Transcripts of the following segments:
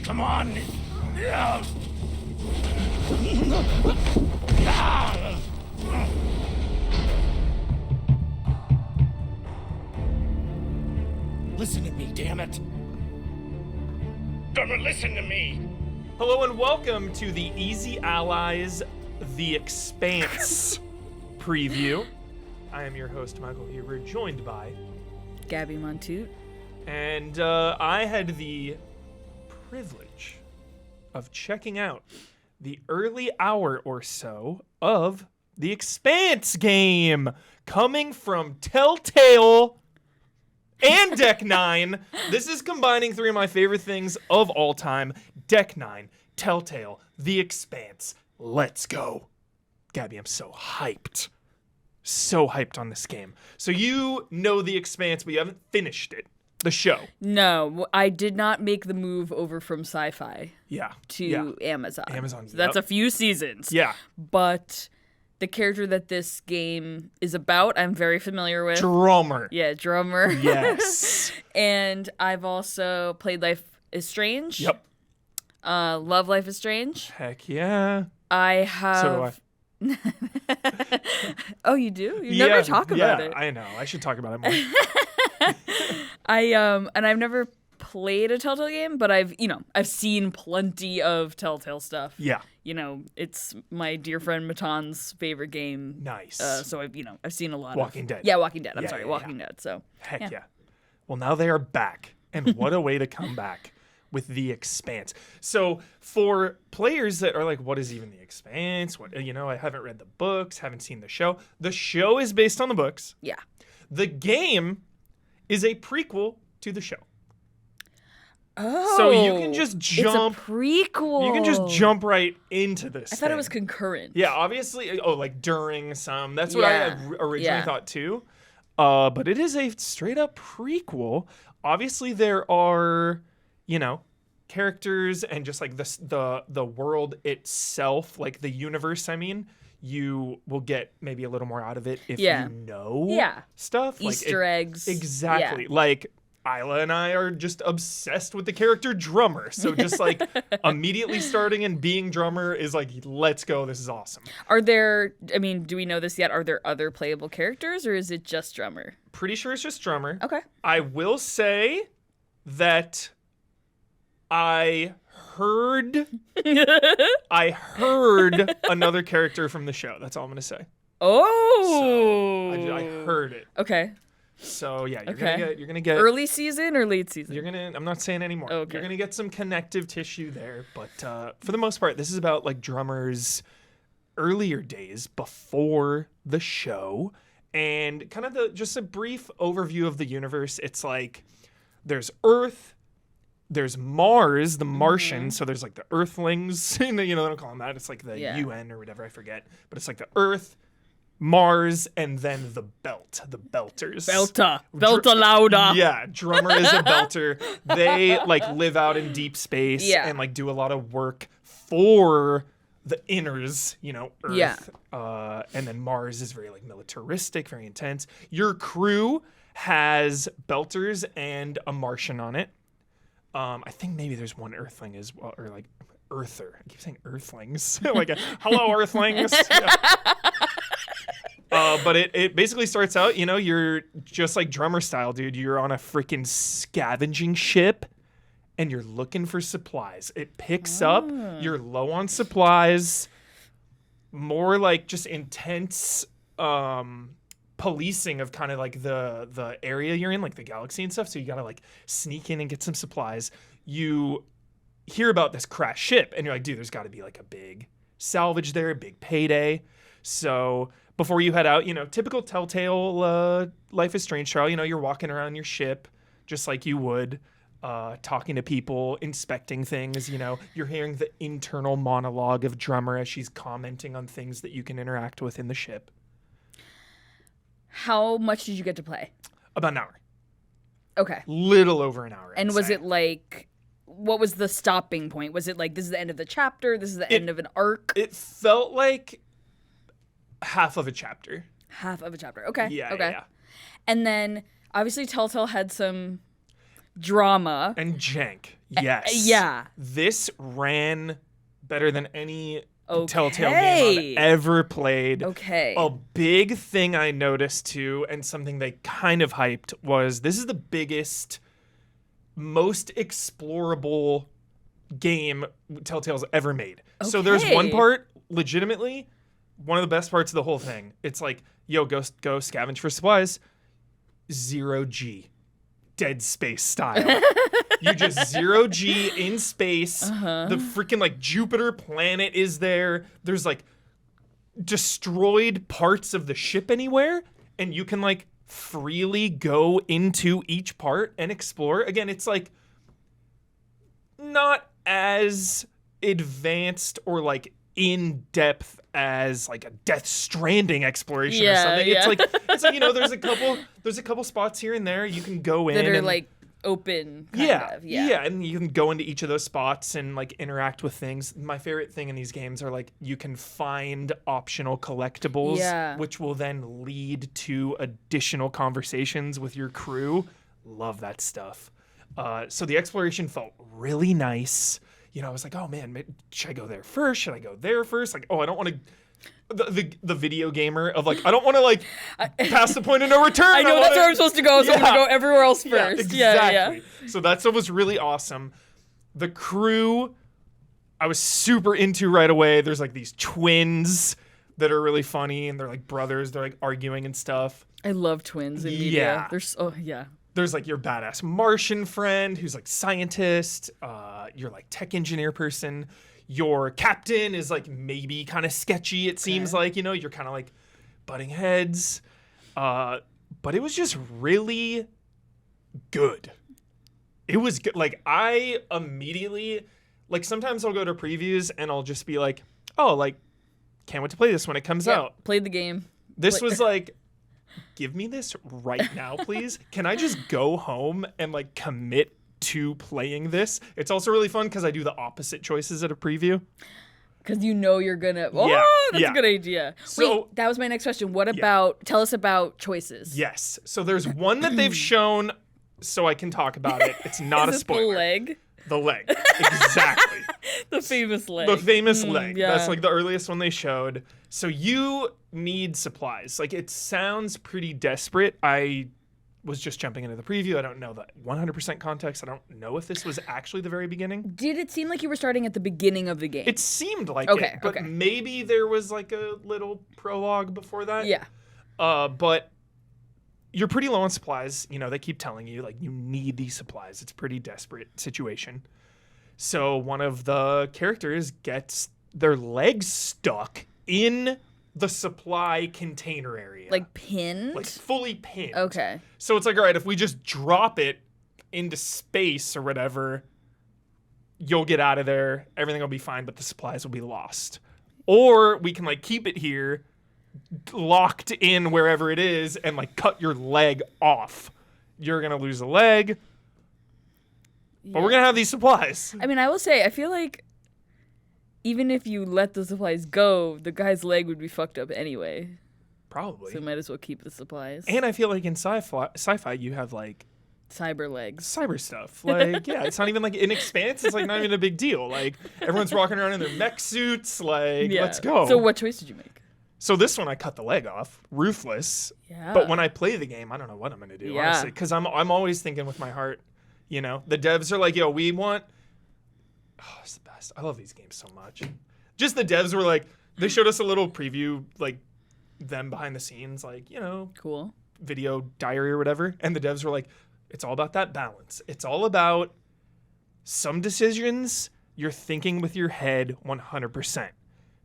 Come on. Listen to me, damn it. Don't listen to me. Hello and welcome to the Easy Allies, The Expanse preview. I am your host, Michael Huber, joined by Gabby Montoot. And I had the privilege of checking out the early hour or so of the Expanse game coming from Telltale and Deck 9. This is combining three of my favorite things of all time. Deck 9, Telltale, The Expanse. Let's go. Gabby, I'm so hyped. So hyped on this game. So you know The Expanse, but you haven't finished it. The show. No, I did not make the move over from sci-fi to Amazon. So that's a few seasons. Yeah. But the character that this game is about, I'm very familiar with. Drummer. Yeah, drummer. Yes. And I've also played Life is Strange. Yep. Love Life is Strange. Heck yeah. I have... So do I. Oh, you do? You never talk about it. Yeah, I know. I should talk about it more. And I've never played a Telltale game, but I've seen plenty of Telltale stuff. Yeah. It's my dear friend Matan's favorite game. Nice. So I've seen a lot Walking of Dead. Yeah, Walking Dead. Yeah, Walking Dead. So heck yeah. Well, now they are back. And what a way to come back with The Expanse. So for players that are like, what is even The Expanse? What, I haven't read the books, haven't seen the show. The show is based on the books. Yeah. The game is a prequel to the show. Oh. So you can just jump. It's a prequel. You can just jump right into this. I thought it was concurrent. Yeah, obviously. Oh, like during some. That's what I originally thought too. But it is a straight up prequel. Obviously, there are, characters and just like the world itself, like the universe. I mean, you will get maybe a little more out of it if you know stuff. Easter eggs. Exactly. Yeah. Like Isla and I are just obsessed with the character Drummer. So just like immediately starting and being Drummer is like, let's go. This is awesome. Do we know this yet? Are there other playable characters or is it just Drummer? Pretty sure it's just Drummer. Okay. I will say that I heard another character from the show. That's all I'm going to say. Oh. So I heard it. Okay. So yeah, you're gonna get early season or late season. I'm not saying anymore. Okay. You're gonna get some connective tissue there, but for the most part, this is about like Drummer's earlier days before the show, and kind of just a brief overview of the universe. It's like there's Earth, there's Mars, the Martian. So there's like the Earthlings, they don't call them that. It's like the UN or whatever, I forget, but it's like the Earth, Mars, and then the Belters. Belta louder. Yeah, Drummer is a Belter. They like live out in deep space and like do a lot of work for the inners, Earth. Yeah. And then Mars is very like militaristic, very intense. Your crew has Belters and a Martian on it. I think maybe there's one Earthling as well, or like Earther. I keep saying Earthlings. Like, hello, Earthlings. Yeah. But it basically starts out, you're just like Drummer style, dude. You're on a freaking scavenging ship and you're looking for supplies. It picks up, you're low on supplies, more like just intense policing of kind of like the area you're in, like the galaxy and stuff. So you got to like sneak in and get some supplies. You hear about this crashed ship and you're like, dude, there's got to be like a big salvage there, a big payday. So before you head out, typical Telltale Life is Strange style, you're walking around your ship just like you would, talking to people, inspecting things, you're hearing the internal monologue of Drummer as she's commenting on things that you can interact with in the ship. How much did you get to play? About an hour. Okay. Little over an hour. And was it like, what was the stopping point? Was it like, this is the end of the chapter? This is the end of an arc? It felt like half of a chapter. Half of a chapter. Okay. Yeah. Okay. Yeah. And then obviously Telltale had some drama. And jank. Yes. Yeah. This ran better than any Telltale game I've ever played. Okay. A big thing I noticed too, and something they kind of hyped, was this is the biggest, most explorable game Telltale's ever made. Okay. So there's one part, legitimately, one of the best parts of the whole thing. It's like, yo, go scavenge for supplies. 0G. Dead Space style. You just 0G in space. The freaking like Jupiter planet is there. There's like destroyed parts of the ship anywhere, and you can like freely go into each part and explore. Again, it's like not as advanced or like in depth as like a Death Stranding exploration or something. Yeah. It's like, you know, there's a couple spots here and there you can go in that are and, like open kind of. Yeah, and you can go into each of those spots and like interact with things. My favorite thing in these games are like you can find optional collectibles, which will then lead to additional conversations with your crew. Love that stuff. So the exploration felt really nice. You know, I was like, oh man, should I go there first? Should I go there first? Like, oh, I don't want to. The video gamer of like, I don't want to like pass the point of no return. I know that's where I'm supposed to go, so I'm gonna go everywhere else first. Exactly. Yeah. So that's what was really awesome. The crew, I was super into right away. There's like these twins that are really funny, and they're like brothers. They're like arguing and stuff. I love twins in media. There's like your badass Martian friend who's like scientist. Your like tech engineer person. Your captain is like maybe kind of sketchy. It seems like, you know, you're kind of like butting heads. But it was just really good. It was good. Like I immediately, like sometimes I'll go to previews and I'll just be like, oh, like can't wait to play this when it comes out. Played the game. This was like, give me this right now, please. Can I just go home and like commit to playing this? It's also really fun because I do the opposite choices at a preview. Because you know you're gonna. That's a good idea. So, wait, that was my next question. What about? Tell us about choices. Yes. So there's one that they've shown, so I can talk about it. It's not a spoiler. The leg. The leg. Exactly. The famous leg. The famous leg. Yeah. That's like the earliest one they showed. So you need supplies. Like it sounds pretty desperate. I was just jumping into the preview. I don't know the 100% context. I don't know if this was actually the very beginning. Did it seem like you were starting at the beginning of the game? It seemed like it, but maybe there was like a little prologue before that. Yeah. But you're pretty low on supplies. You know, they keep telling you like you need these supplies. It's a pretty desperate situation. So one of the characters gets their legs stuck in the supply container area. Like pinned? Like fully pinned. Okay. So it's like, all right, if we just drop it into space or whatever, you'll get out of there. Everything will be fine, but the supplies will be lost. Or we can like keep it here, locked in wherever it is, and like cut your leg off. You're going to lose a leg, but we're going to have these supplies. I mean, I will say, I feel like even if you let the supplies go, the guy's leg would be fucked up anyway. Probably. So might as well keep the supplies. And I feel like in sci-fi you have like cyber legs. Cyber stuff. Like, yeah, it's not even like in Expanse, it's like not even a big deal. Like everyone's walking around in their mech suits, like let's go. So what choice did you make? So this one I cut the leg off, ruthless. Yeah. But when I play the game, I don't know what I'm going to do, honestly, cuz I'm always thinking with my heart, you know. The devs are like, "Yo, we want it's the best. I love these games so much. Just the devs were like, they showed us a little preview, like them behind the scenes, like, you know, cool video diary or whatever. And the devs were like, it's all about that balance. It's all about some decisions you're thinking with your head 100%.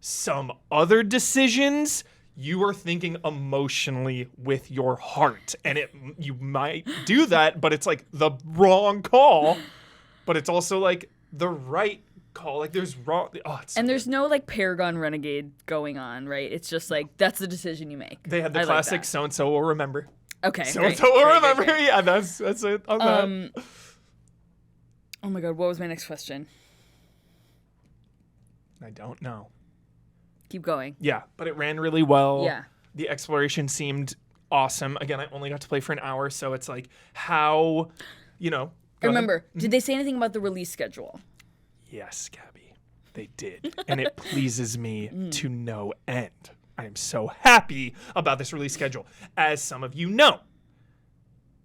Some other decisions you are thinking emotionally with your heart. And you might do that, but it's like the wrong call. But it's also like the right call. Like there's wrong. Oh, it's so and there's no like Paragon Renegade going on, right? It's just like that's the decision you make. They had the classic so and so will remember. Okay. So and so will remember. Great. Yeah, that's it on that. Oh my god, what was my next question? I don't know. Keep going. Yeah, but it ran really well. Yeah. The exploration seemed awesome. Again, I only got to play for an hour, so it's like how, you know, Remember, did they say anything about the release schedule? Yes, Gabby, they did. And it pleases me to no end. I am so happy about this release schedule. As some of you know,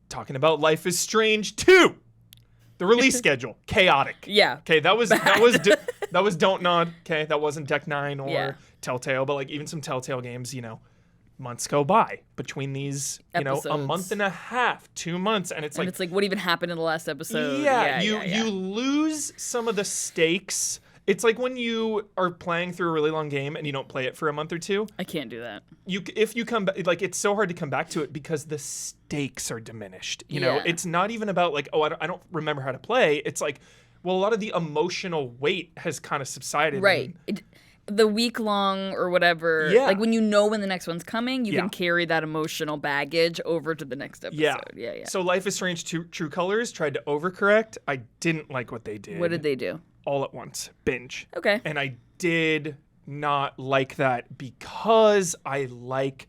talking about Life is Strange 2. The release schedule, chaotic. Yeah. Okay, that was Don't Nod. Okay, that wasn't Deck 9 or Telltale, but like even some Telltale games, months go by between these, Episodes. A month and a half, 2 months, and it's like what even happened in the last episode? You lose some of the stakes. It's like when you are playing through a really long game and you don't play it for a month or two. I can't do that. If you come back, like it's so hard to come back to it because the stakes are diminished. It's not even about like, oh, I don't remember how to play. It's like, well, a lot of the emotional weight has kind of subsided. Right. The week long or whatever, like when you know when the next one's coming, you can carry that emotional baggage over to the next episode. Yeah. So Life is Strange 2 True Colors tried to overcorrect. I didn't like what they did. What did they do? All at once. Binge. Okay. And I did not like that because I like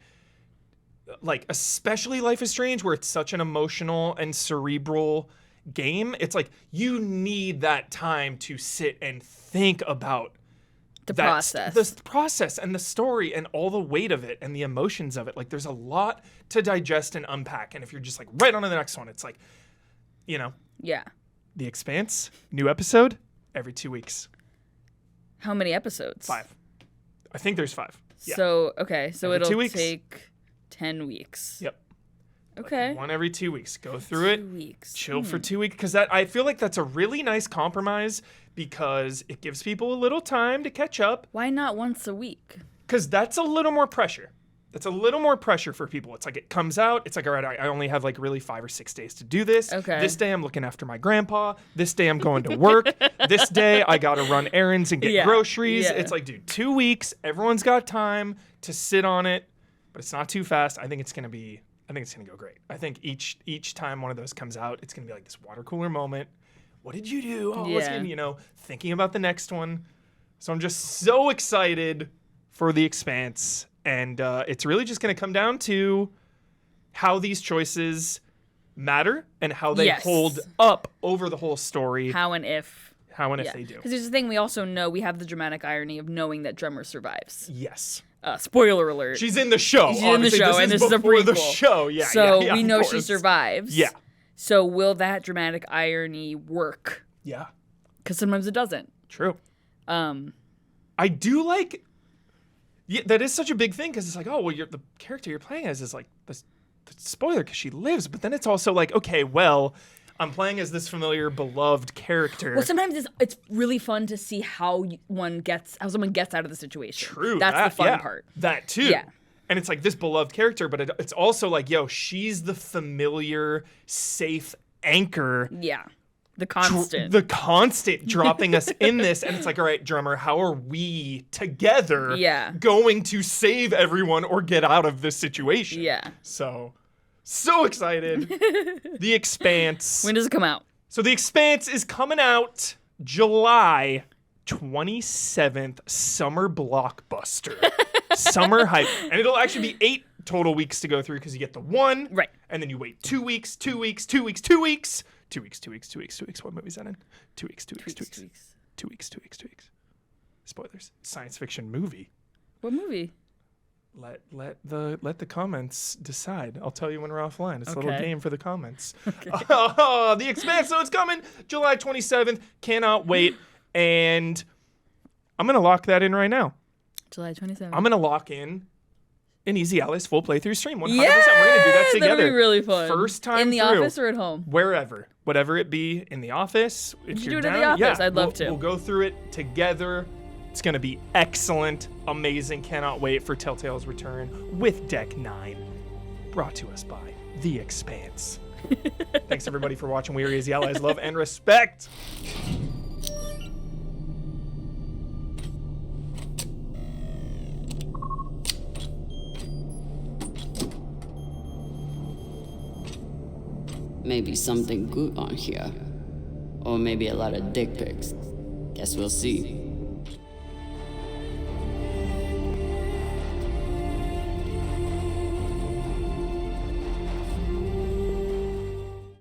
especially Life is Strange where it's such an emotional and cerebral game. It's like you need that time to sit and think about the process and the story and all the weight of it and the emotions of it. Like there's a lot to digest and unpack. And if you're just like right on to the next one, it's like, Yeah. The Expanse, new episode every 2 weeks. How many episodes? 5. I think there's 5. Yeah. So every it'll 2 weeks. take 10 weeks. Yep. Okay. Like one every 2 weeks. Go through it. 2 weeks. Chill for 2 weeks. Because I feel like that's a really nice compromise because it gives people a little time to catch up. Why not once a week? Because that's a little more pressure. That's a little more pressure for people. It's like it comes out. It's like, all right, I only have like really 5 or 6 days to do this. Okay. This day I'm looking after my grandpa. This day I'm going to work. This day I got to run errands and get groceries. Yeah. It's like, dude, 2 weeks. Everyone's got time to sit on it, but it's not too fast. I think it's going to go great. I think each time one of those comes out, it's going to be like this water cooler moment. What did you do? Oh, what's going thinking about the next one. So I'm just so excited for The Expanse. And it's really just going to come down to how these choices matter and how they hold up over the whole story. How and if they do. Because there's the thing, we also know, we have the dramatic irony of knowing that Drummer survives. Yes. Spoiler alert. She's in the show. She's in the show, and this is a prequel. The show, So we know she survives. Yeah. So will that dramatic irony work? Yeah. Because sometimes it doesn't. True. I do like... Yeah, that is such a big thing because it's like, oh, well, the character you're playing as is like the spoiler because she lives, but then it's also like, okay, well, I'm playing as this familiar, beloved character. Well, sometimes it's really fun to see how someone gets out of the situation. True, that's the fun part. That too. Yeah. And it's like this beloved character, but it's also like, yo, she's the familiar, safe anchor. Yeah. The constant. The constant dropping us in this. And it's like, all right, Drummer, how are we together going to save everyone or get out of this situation? Yeah. So excited. The Expanse. When does it come out? So The Expanse is coming out July 27th, summer blockbuster. Summer hype. And it'll actually be 8 total weeks to go through because you get the 1. Right. And then you wait 2 weeks, 2 weeks, 2 weeks, 2 weeks. 2 weeks, 2 weeks, 2 weeks, 2 weeks. What movie is that in? 2 weeks, 2 weeks, 2 weeks. 2 weeks, 2 weeks, 2 weeks. Spoilers. Science fiction movie. What movie? Let the comments decide. I'll tell you when we're offline. It's a little game for the comments. Okay. The Expanse. So it's coming July 27th. Cannot wait. And I'm going to lock that in right now. July 27th. I'm going to lock in an Easy Allies full playthrough stream. 100%. Yeah, we're going to do that together. That'll be really fun. First time in the through. office or at home? Wherever. Whatever it be. In the office. If you you're do it down, in the office. yeah, I'd love to. We'll go through it together. It's going to be excellent, amazing. Cannot wait for Telltale's return with Deck 9. Brought to us by The Expanse. Thanks, everybody, for watching. We are Easy Allies. Love and respect. Maybe something good on here. Or maybe a lot of dick pics. Guess we'll see.